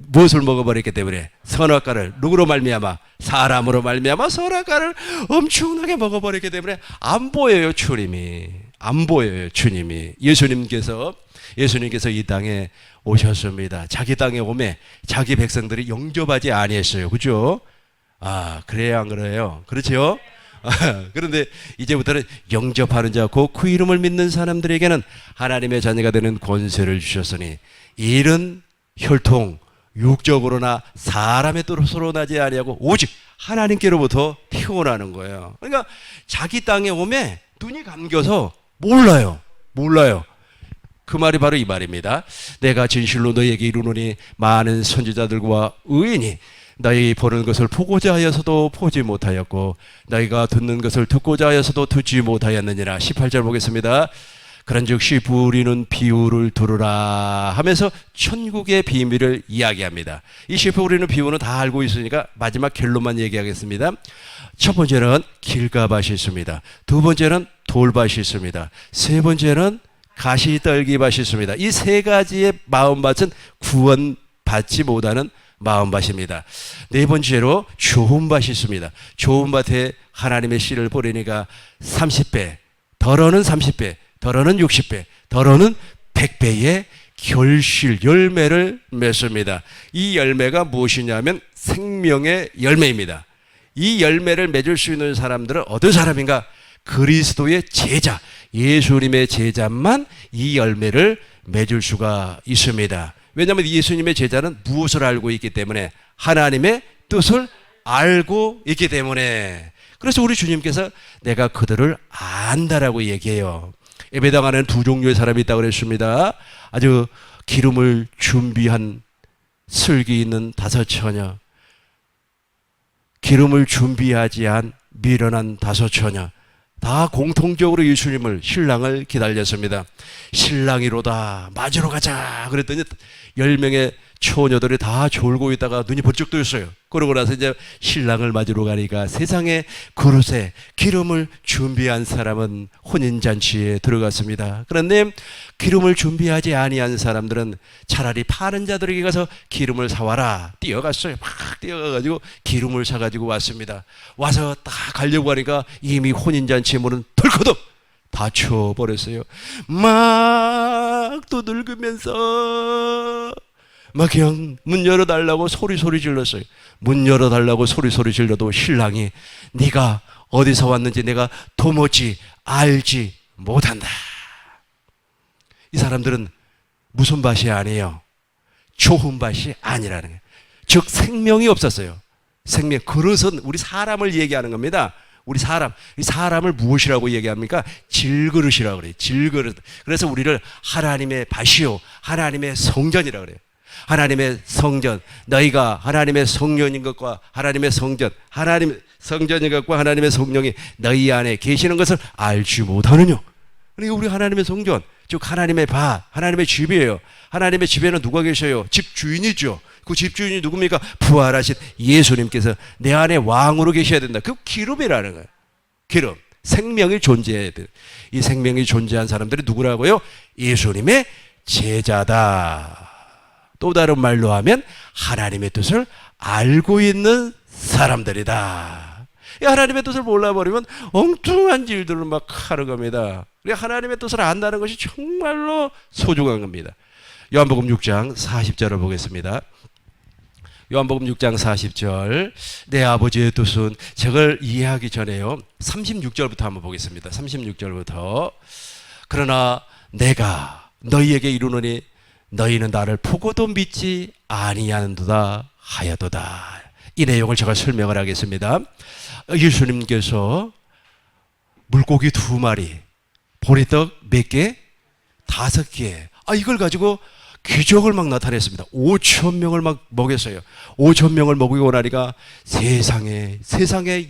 무엇을 먹어버렸기 때문에? 선악과를. 누구로 말미암아? 사람으로 말미암아 선악과를 엄청나게 먹어버렸기 때문에 안 보여요. 주님이 안 보여요. 주님이. 예수님께서 이 땅에 오셨습니다. 자기 땅에 오매 자기 백성들이 영접하지 아니했어요. 그죠? 아, 그래야 안 그래요? 그렇죠? 그런데 이제부터는 영접하는 자, 곧 그 이름을 믿는 사람들에게는 하나님의 자녀가 되는 권세를 주셨으니 이는 혈통 육적으로나 사람의 뜻으로 나지 아니하고 오직 하나님께로부터 피어나는 거예요. 그러니까 자기 땅에 오매 눈이 감겨서 몰라요. 그 말이 바로 이 말입니다. 내가 진실로 너희에게 이르노니 많은 선지자들과 의인이 너희 보는 것을 보고자 하여서도 보지 못하였고 너희가 듣는 것을 듣고자 하여서도 듣지 못하였느니라. 18절 보겠습니다. 그런즉 시부리는 비유를 들으라 하면서 천국의 비밀을 이야기합니다. 이 시부리는 비유는 다 알고 있으니까 마지막 결론만 얘기하겠습니다. 첫 번째는 길가밭이 있습니다. 두 번째는 돌밭이 있습니다. 세 번째는 가시떨기밭이 있습니다. 이 세 가지의 마음밭은 구원받지 못하는 마음밭입니다. 네 번째로 좋은 밭이 있습니다. 좋은 밭에 하나님의 씨를 뿌리니까 30배, 덜어는 30배, 덜어는 60배, 덜어는 100배의 결실 열매를 맺습니다. 이 열매가 무엇이냐면 생명의 열매입니다. 이 열매를 맺을 수 있는 사람들은 어떤 사람인가? 그리스도의 제자, 예수님의 제자만 이 열매를 맺을 수가 있습니다. 왜냐하면 예수님의 제자는 무엇을 알고 있기 때문에? 하나님의 뜻을 알고 있기 때문에. 그래서 우리 주님께서 내가 그들을 안다라고 얘기해요. 예배당 안에는 두 종류의 사람이 있다고 그랬습니다. 아주 기름을 준비한 슬기 있는 다섯 처녀, 기름을 준비하지 않은 미련한 다섯 처녀, 다 공통적으로 예수님을, 신랑을 기다렸습니다. 신랑이로다, 맞으러 가자 그랬더니 10명의 처녀들이 다 졸고 있다가 눈이 번쩍 뜨였어요. 그러고 나서 이제 신랑을 맞으러 가니까 세상에 그릇에 기름을 준비한 사람은 혼인잔치에 들어갔습니다. 그런데 기름을 준비하지 아니한 사람들은 차라리 파는 자들에게 가서 기름을 사와라. 뛰어갔어요. 막 뛰어가가지고 기름을 사가지고 왔습니다. 와서 딱 가려고 하니까 이미 혼인잔치의 문은 덜커덕 닫혀버렸어요. 막 두들기면서 막 그냥 문 열어달라고 소리 질렀어요. 문 열어달라고 소리 질러도 신랑이 네가 어디서 왔는지 내가 도무지 알지 못한다. 이 사람들은 무슨 밭이 아니에요. 좋은 밭이 아니라는 거예요. 즉 생명이 없었어요. 생명. 그릇은 우리 사람을 얘기하는 겁니다. 우리 이 사람을 무엇이라고 얘기합니까? 질그릇이라고 그래요. 질그릇. 그래서 우리를 하나님의 밭이요, 하나님의 성전이라고 그래요. 하나님의 성전, 너희가 하나님의 성전인 것과 하나님의 성전, 하나님의 성전인 것과 하나님의 성령이 너희 안에 계시는 것을 알지 못하느냐. 그러니까 우리 하나님의 성전, 즉 하나님의 밭, 하나님의 집이에요. 하나님의 집에는 누가 계셔요? 집주인이죠. 그 집주인이 누굽니까? 부활하신 예수님께서 내 안에 왕으로 계셔야 된다. 그 기름이라는 거예요. 기름. 생명이 존재해야 돼. 이 생명이 존재한 사람들이 누구라고요? 예수님의 제자다. 또 다른 말로 하면 하나님의 뜻을 알고 있는 사람들이다. 하나님의 뜻을 몰라버리면 엉뚱한 일들을 막 하는 겁니다. 하나님의 뜻을 안다는 것이 정말로 소중한 겁니다. 요한복음 6장 40절을 보겠습니다. 요한복음 6장 40절. 내 아버지의 뜻은, 저걸 이해하기 전에요, 36절부터 한번 보겠습니다. 36절부터. 그러나 내가 너희에게 이르노니 너희는 나를 보고도 믿지 아니하는도다 하여도다. 이 내용을 제가 설명을 하겠습니다. 예수님께서 물고기 2마리, 보리떡 몇 개? 5개. 이걸 가지고 기적을 막 나타냈습니다. 5천 명을 막 먹였어요. 5천 명을 먹이고 나니까 세상에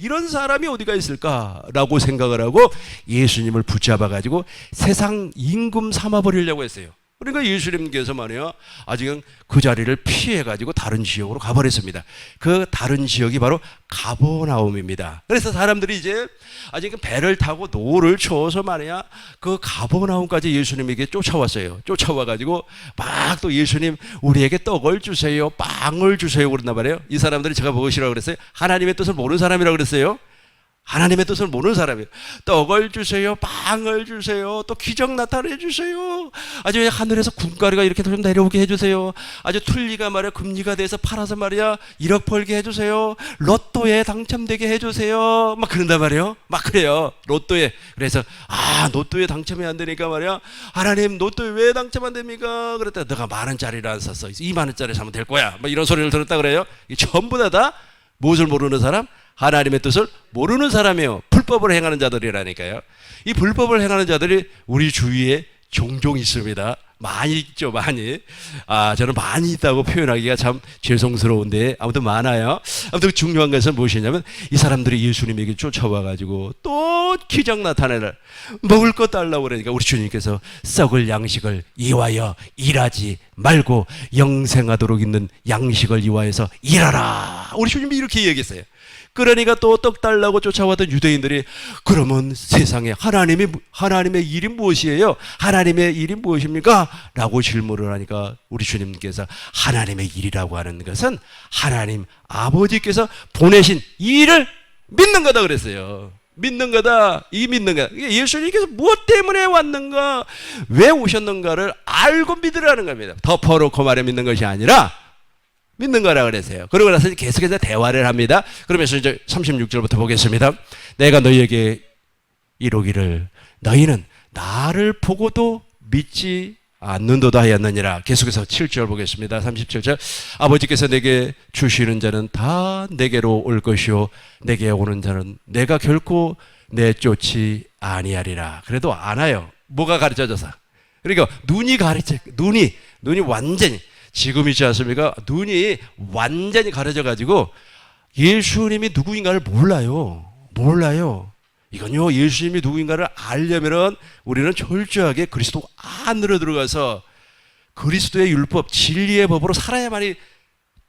이런 사람이 어디가 있을까라고 생각을 하고 예수님을 붙잡아 가지고 세상 임금 삼아 버리려고 했어요. 그러니까 예수님께서 말이요, 아직은 그 자리를 피해 가지고 다른 지역으로 가버렸습니다. 그 다른 지역이 바로 가버나움입니다. 그래서 사람들이 이제 아직 배를 타고 노를 쳐서 말이야, 그 가버나움까지 예수님에게 쫓아왔어요. 쫓아와 가지고 막 또 예수님 우리에게 떡을 주세요, 빵을 주세요 그런단 말이에요. 이 사람들이 제가 무엇이라고 그랬어요? 하나님의 뜻을 모르는 사람이라고 그랬어요. 하나님의 뜻을 모르는 사람이에요. 떡을 주세요, 빵을 주세요, 또 기적 나타내 주세요. 아주 하늘에서 군가루가 이렇게 좀 내려오게 해주세요. 아주 틀니가 말이야 금리가 돼서 팔아서 말이야 1억 벌게 해주세요. 로또에 당첨되게 해주세요. 막 그런단 말이에요. 막 그래요. 로또에. 그래서 로또에 당첨이 안 되니까 말이야, 하나님 로또에 왜 당첨 안 됩니까? 그랬더니 너가 10,000원짜리를 안 샀어. 20,000원짜리 사면 될 거야. 막 이런 소리를 들었다 그래요. 이 전부 다 무엇을 모르는 사람? 하나님의 뜻을 모르는 사람이에요. 불법을 행하는 자들이라니까요. 이 불법을 행하는 자들이 우리 주위에 종종 있습니다. 많이 있죠, 많이. 저는 많이 있다고 표현하기가 참 죄송스러운데 아무튼 많아요. 아무튼 중요한 것은 무엇이냐면 이 사람들이 예수님에게 쫓아와가지고 또 기적 나타내라, 먹을 것 달라고 그러니까 우리 주님께서 썩을 양식을 이와여 일하지 말고 영생하도록 있는 양식을 이와해서 일하라. 우리 주님이 이렇게 얘기했어요. 그러니까 또 떡 달라고 쫓아왔던 유대인들이 그러면 세상에 하나님의 일이 무엇이에요? 하나님의 일이 무엇입니까? 라고 질문을 하니까 우리 주님께서 하나님의 일이라고 하는 것은 하나님 아버지께서 보내신 일을 믿는 거다 그랬어요. 믿는 거다. 이 믿는 거다. 예수님께서 무엇 때문에 왔는가, 왜 오셨는가를 알고 믿으라는 겁니다. 덮어놓고 말해 믿는 것이 아니라 믿는 거라 그랬어요. 그러고 나서 계속해서 대화를 합니다. 그러면서 이제 36절부터 보겠습니다. 내가 너희에게 이루기를 너희는 나를 보고도 믿지 않는도다 하였느니라. 계속해서 7절 보겠습니다. 37절. 아버지께서 내게 주시는 자는 다 내게로 올 것이요 내게 오는 자는 내가 결코 내쫓지 아니하리라. 그래도 안 와요. 뭐가 가르쳐져서. 그러니까 눈이 완전히 지금 있지 않습니까? 눈이 완전히 가려져 가지고 예수님이 누구인가를 몰라요. 이건요, 예수님이 누구인가를 알려면은 우리는 철저하게 그리스도 안으로 들어가서 그리스도의 율법, 진리의 법으로 살아야만이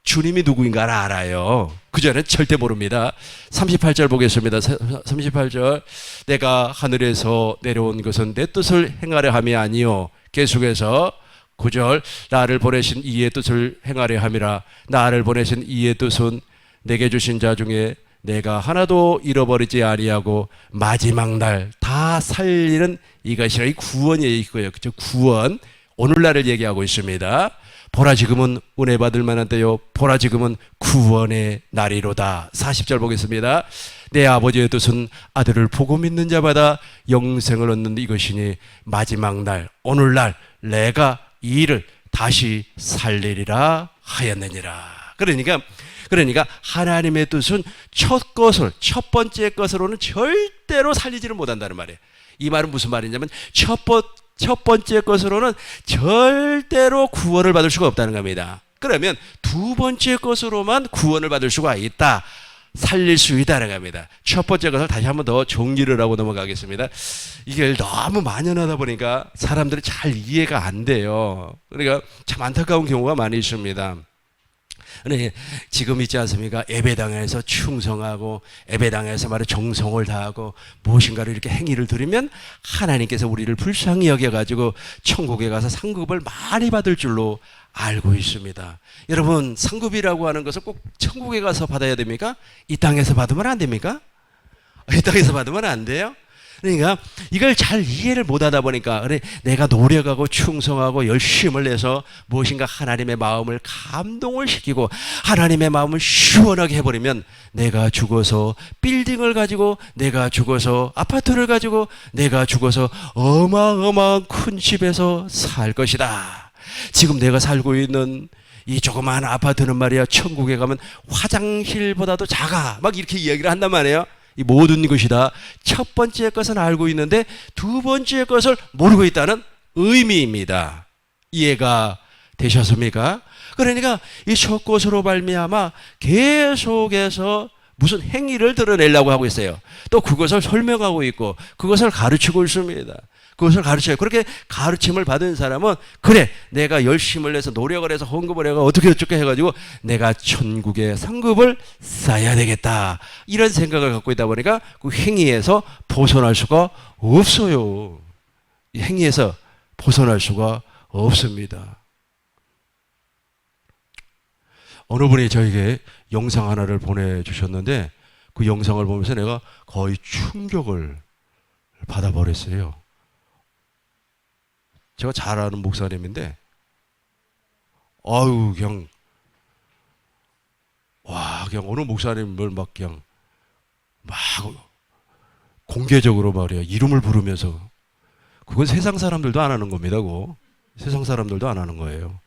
주님이 누구인가를 알아요. 그전엔 절대 모릅니다. 38절 보겠습니다. 38절. 내가 하늘에서 내려온 것은 내 뜻을 행하려 함이 아니요. 계속해서 9절. 나를 보내신 이의 뜻을 행하려 함이라. 나를 보내신 이의 뜻은 내게 주신 자 중에 내가 하나도 잃어버리지 아니하고 마지막 날 다 살리는 이것이라. 이 구원이 있고요. 그죠? 구원. 오늘날을 얘기하고 있습니다. 보라 지금은 은혜 받을 만한 때요 보라 지금은 구원의 날이로다. 40절 보겠습니다. 내 아버지의 뜻은 아들을 보고 믿는 자마다 영생을 얻는 이것이니 마지막 날 오늘날 내가 이 일을 다시 살리리라 하였느니라. 그러니까 하나님의 뜻은 첫 번째 것으로는 절대로 살리지를 못한다는 말이에요. 이 말은 무슨 말이냐면 첫 번째 것으로는 절대로 구원을 받을 수가 없다는 겁니다. 그러면 두 번째 것으로만 구원을 받을 수가 있다. 살릴 수 있다는 겁니다. 첫 번째 것을 다시 한번 더 정리를 하고 넘어가겠습니다. 이게 너무 만연하다 보니까 사람들이 잘 이해가 안 돼요. 그러니까 참 안타까운 경우가 많이 있습니다. 지금 있지 않습니까? 예배당에서 충성하고 예배당에서 말해 정성을 다하고 무엇인가를 이렇게 행위를 드리면 하나님께서 우리를 불쌍히 여겨가지고 천국에 가서 상급을 많이 받을 줄로 알고 있습니다. 여러분, 상급이라고 하는 것을 꼭 천국에 가서 받아야 됩니까? 이 땅에서 받으면 안 됩니까? 이 땅에서 받으면 안 돼요? 그러니까 이걸 잘 이해를 못하다 보니까 내가 노력하고 충성하고 열심을 내서 무엇인가 하나님의 마음을 감동을 시키고 하나님의 마음을 시원하게 해버리면 내가 죽어서 빌딩을 가지고, 내가 죽어서 아파트를 가지고, 내가 죽어서 어마어마한 큰 집에서 살 것이다. 지금 내가 살고 있는 이 조그마한 아파트는 말이야 천국에 가면 화장실보다도 작아 막 이렇게 이야기를 한단 말이에요. 이 모든 것이 다 첫 번째 것은 알고 있는데 두 번째 것을 모르고 있다는 의미입니다. 이해가 되셨습니까? 그러니까 이 첫 것으로 말미암아 계속해서 무슨 행위를 드러내려고 하고 있어요. 또 그것을 설명하고 있고 그것을 가르치고 있습니다. 그것을 가르쳐요. 그렇게 가르침을 받은 사람은 그래 내가 열심을 해서 노력을 해서 헌금을 해가 어떻게 어떻게 해가지고 내가 천국의 상급을 쌓아야 되겠다 이런 생각을 갖고 있다 보니까 그 행위에서 벗어날 수가 없어요. 이 행위에서 벗어날 수가 없습니다. 어느 분이 저에게 영상 하나를 보내주셨는데 그 영상을 보면서 내가 거의 충격을 받아버렸어요. 제가 잘 아는 목사님인데 아유 그냥 그냥 어느 목사님을 막 그냥 막 공개적으로 말이야 이름을 부르면서 그건 세상 사람들도 안 하는 겁니다. 그거. 세상 사람들도 안 하는 거예요.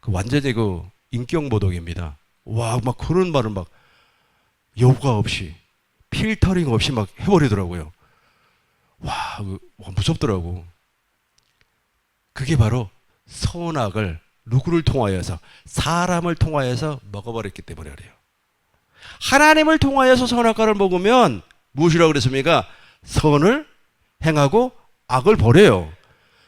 그 완전히 그 인격 모독입니다. 막 그런 말을 막 여과 없이 필터링 없이 막 해버리더라고요. 무섭더라고. 그게 바로 선악을 누구를 통하여서 사람을 통하여서 먹어버렸기 때문에 그래요. 하나님을 통하여서 선악과를 먹으면 무엇이라고 그랬습니까? 선을 행하고 악을 버려요.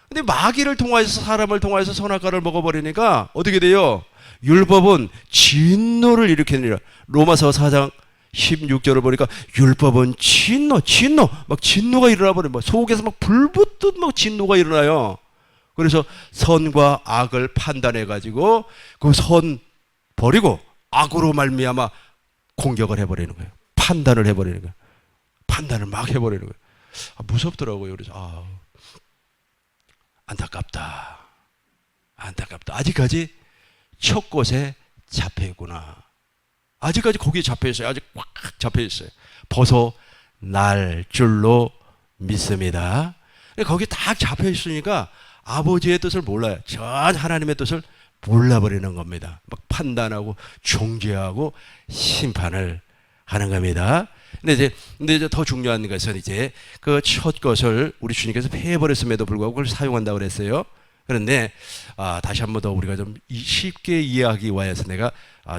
근데 마귀를 통하여서 사람을 통하여서 선악과를 먹어버리니까 어떻게 돼요? 율법은 진노를 일으키느니라. 로마서 4장 16절을 보니까 율법은 진노 막 진노가 일어나 버려요. 속에서 막 불붙듯 막 진노가 일어나요. 그래서 선과 악을 판단해 가지고 그 선 버리고 악으로 말미암아 공격을 해버리는 거예요. 판단을 해버리는 거예요. 판단을 막 해버리는 거예요. 무섭더라고요. 그래서 안타깝다. 아직까지 첫 곳에 잡혀 있구나. 아직까지 거기에 잡혀 있어요. 아직 꽉 잡혀 있어요. 벗어날 줄로 믿습니다. 거기 딱 잡혀 있으니까 아버지의 뜻을 몰라요. 전 하나님의 뜻을 몰라버리는 겁니다. 막 판단하고 중재하고 심판을 하는 겁니다. 근데 이제 더 중요한 것은 이제 그 첫 것을 우리 주님께서 폐해버렸음에도 불구하고 그걸 사용한다고 그랬어요. 그런데 다시 한 번 더 우리가 좀 쉽게 이해하기 위해서 내가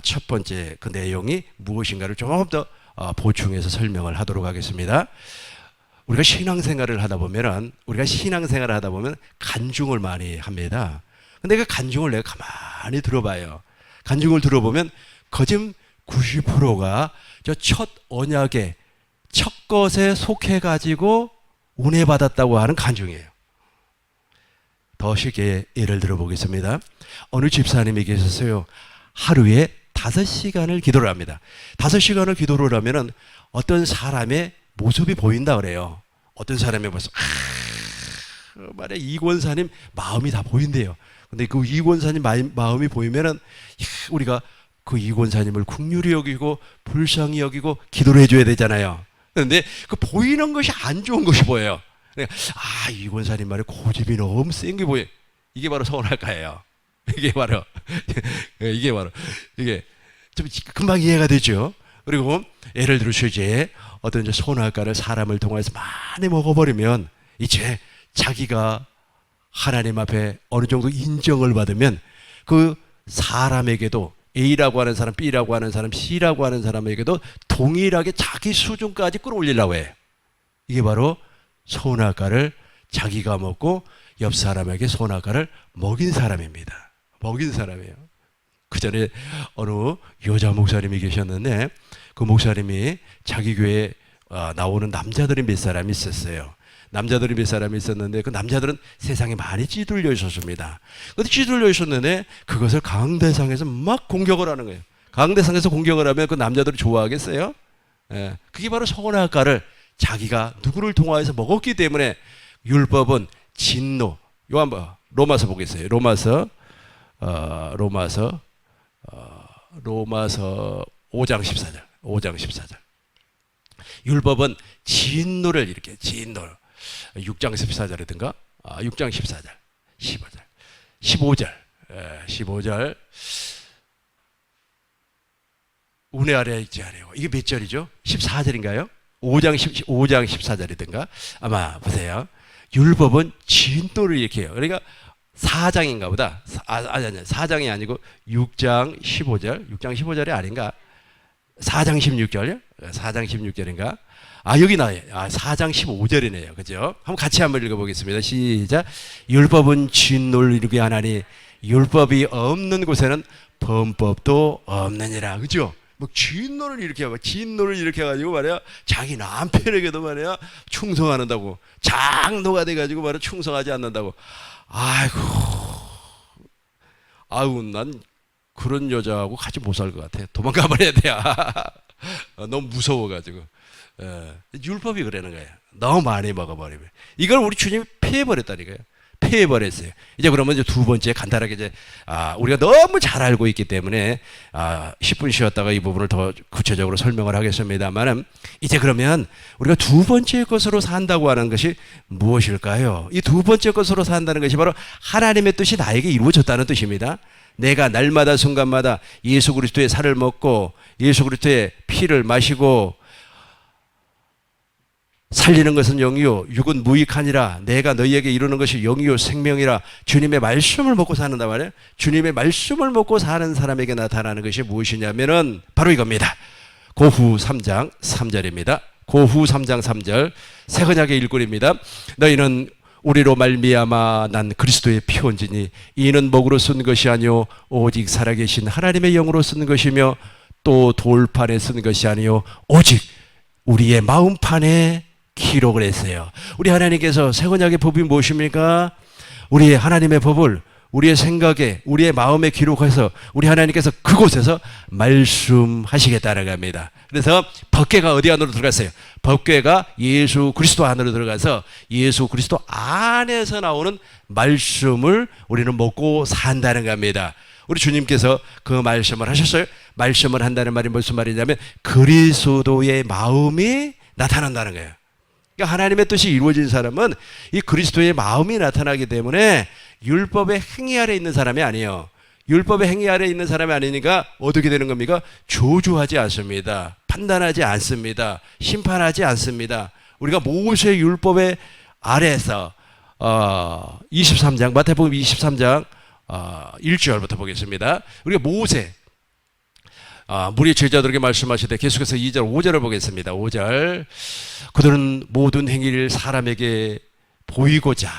첫 번째 그 내용이 무엇인가를 조금 더 보충해서 설명을 하도록 하겠습니다. 우리가 신앙생활을 하다 보면 간증을 많이 합니다. 근데 그 간증을 내가 가만히 들어봐요. 간증을 들어보면 거진 90%가 저 첫 언약의 첫 것에 속해가지고 은혜 받았다고 하는 간증이에요. 더 쉽게 예를 들어보겠습니다. 어느 집사님이 계셨어요. 하루에 5시간을 기도를 합니다. 5시간을 기도를 하면은 어떤 사람의 모습이 보인다 그래요. 어떤 사람이 벌써 말해 이권사님 마음이 다 보인대요. 근데 그 이권사님 마음이 보이면은 우리가 그 이권사님을 긍휼히 여기고 불쌍히 여기고 기도를 해줘야 되잖아요. 그런데 그 보이는 것이 안 좋은 것이 보여요. 이권사님 말에 고집이 너무 센 게 보여. 이게 바로 선악과예요. 이게 좀 금방 이해가 되죠. 그리고 예를 들어서 이제 어떤 이제 선악과를 사람을 통해서 많이 먹어버리면 이제 자기가 하나님 앞에 어느 정도 인정을 받으면 그 사람에게도 A라고 하는 사람, B라고 하는 사람, C라고 하는 사람에게도 동일하게 자기 수준까지 끌어올리려고 해요. 이게 바로 선악과를 자기가 먹고 옆 사람에게 선악과를 먹인 사람입니다. 먹인 사람이에요. 그 전에 어느 여자 목사님이 계셨는데 그 목사님이 자기 교회에 나오는 남자들이 몇 사람이 있었어요. 남자들이 몇 사람이 있었는데 그 남자들은 세상에 많이 찌들려 있었습니다. 근데 찌들려 있었는데 그것을 강대상에서 막 공격을 하는 거예요. 강대상에서 공격을 하면 그 남자들이 좋아하겠어요? 예, 그게 바로 선악과를 자기가 누구를 통하여서 먹었기 때문에 율법은 진노. 요 한번 로마서 보겠어요. 로마서 5장 14절. 5장 14절. 율법은 진노를 이렇게 진노를 6장 14절이든가 6장 14절 15절 15절 15절. 은혜 아래 있지 않아요. 이게 몇 절이죠? 14절인가요? 5장 14절이든가 아마 보세요. 율법은 진노를 일으켜요. 그러니까 4장인가 보다. 아니 4장이 아니고 6장 15절. 6장 15절이 아닌가? 4장 16절. 4장 16절인가? 여기 나와요. 4장 15절이네요. 그죠? 한번 읽어보겠습니다. 시작. 율법은 진노를 이루게 하나니 율법이 없는 곳에는 범법도 없느니라. 그죠? 뭐 진노를 일으켜가지고 말이야 자기 남편에게도 말이야 충성한다고 장노가 돼가지고 말이야 충성하지 않는다고. 아이고 난 그런 여자하고 같이 못 살 것 같아. 도망가 버려야 돼. 너무 무서워가지고. 율법이 그러는 거예요. 너무 많이 먹어버리면 이걸 우리 주님이 폐해버렸다니까요. 폐해버렸어요. 이제 그러면 이제 두 번째 간단하게 이제 우리가 너무 잘 알고 있기 때문에 10분 쉬었다가 이 부분을 더 구체적으로 설명을 하겠습니다만은 이제 그러면 우리가 두 번째 것으로 산다고 하는 것이 무엇일까요? 이 두 번째 것으로 산다는 것이 바로 하나님의 뜻이 나에게 이루어졌다는 뜻입니다. 내가 날마다 순간마다 예수 그리스도의 살을 먹고 예수 그리스도의 피를 마시고 살리는 것은 영이요 육은 무익하니라. 내가 너희에게 이루는 것이 영이요 생명이라. 주님의 말씀을 먹고 사는단 말이에요. 주님의 말씀을 먹고 사는 사람에게 나타나는 것이 무엇이냐면은 바로 이겁니다. 고후 3장 3절입니다. 고후 3장 3절 새 언약의 일꾼입니다. 너희는 우리로 말미암아 난 그리스도의 피온지니 이는 먹으로 쓴 것이 아니요 오직 살아계신 하나님의 영으로 쓴 것이며 또 돌판에 쓴 것이 아니요 오직 우리의 마음판에 기록을 했어요. 우리 하나님께서 새 언약의 법이 무엇입니까? 우리의 하나님의 법을 우리의 생각에 우리의 마음에 기록해서 우리 하나님께서 그곳에서 말씀하시겠다는 겁니다. 그래서 법궤가 어디 안으로 들어갔어요? 법궤가 예수 그리스도 안으로 들어가서 예수 그리스도 안에서 나오는 말씀을 우리는 먹고 산다는 겁니다. 우리 주님께서 그 말씀을 하셨어요. 말씀을 한다는 말이 무슨 말이냐면 그리스도의 마음이 나타난다는 거예요. 그러니까 하나님의 뜻이 이루어진 사람은 이 그리스도의 마음이 나타나기 때문에 율법의 행위 아래 있는 사람이 아니에요. 율법의 행위 아래 있는 사람이 아니니까 어떻게 되는 겁니까? 저주하지 않습니다. 판단하지 않습니다. 심판하지 않습니다. 우리가 모세의 율법의 아래에서 23장 마태복음 23장 1절부터 보겠습니다. 우리가 모세 무리 제자들에게 말씀하시되 계속해서 2절 5절을 보겠습니다. 5절 그들은 모든 행위를 사람에게 보이고자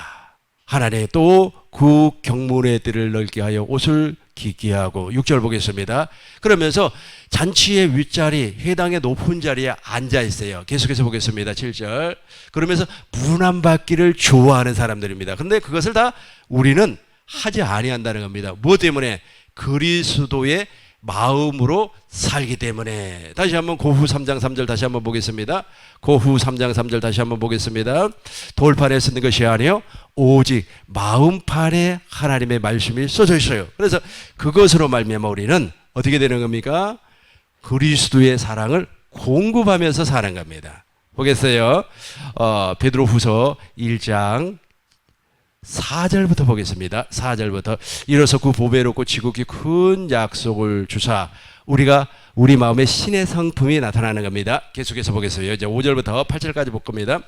하나님 또 그 경문의 뜰을 넓게 하여 옷을 깊게 하고 6절 보겠습니다. 그러면서 잔치의 윗자리 해당의 높은 자리에 앉아 있어요. 계속해서 보겠습니다. 7절 그러면서 문안받기를 좋아하는 사람들입니다. 그런데 그것을 다 우리는 하지 아니한다는 겁니다. 무엇 때문에? 그리스도의 마음으로 살기 때문에. 다시 한번 고후 3장 3절 다시 한번 보겠습니다. 고후 3장 3절 다시 한번 보겠습니다. 돌판에 쓰는 것이 아니요 오직 마음판에 하나님의 말씀이 써져 있어요. 그래서 그것으로 말미암아 우리는 어떻게 되는 겁니까? 그리스도의 사랑을 공급하면서 사는 겁니다. 보겠어요. 베드로후서 1장 4절부터 보겠습니다. 4절부터 이로써 그 보배롭고 지극히 큰 약속을 주사 우리가 우리 마음에 신의 성품이 나타나는 겁니다. 계속해서 보겠어요. 이제 5절부터 8절까지 볼 겁니다.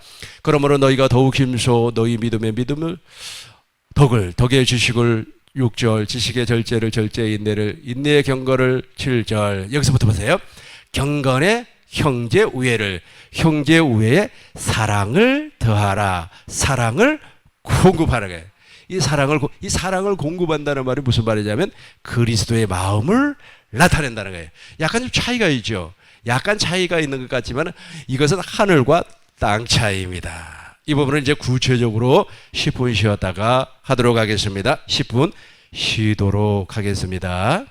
그러므로 너희가 더욱 힘써 너희 믿음의 믿음을 덕의 지식을 6절 지식의 절제를 절제의 인내를 인내의 경건을 7절 여기서부터 보세요. 경건의 형제 우애를 형제 우애에 사랑을 더하라. 사랑을 공급하는 거예요. 이 사랑을 공급한다는 말이 무슨 말이냐면 그리스도의 마음을 나타낸다는 거예요. 약간 좀 차이가 있죠. 약간 차이가 있는 것 같지만 이것은 하늘과 땅 차이입니다. 이 부분은 이제 구체적으로 10분 쉬었다가 하도록 하겠습니다. 10분 쉬도록 하겠습니다.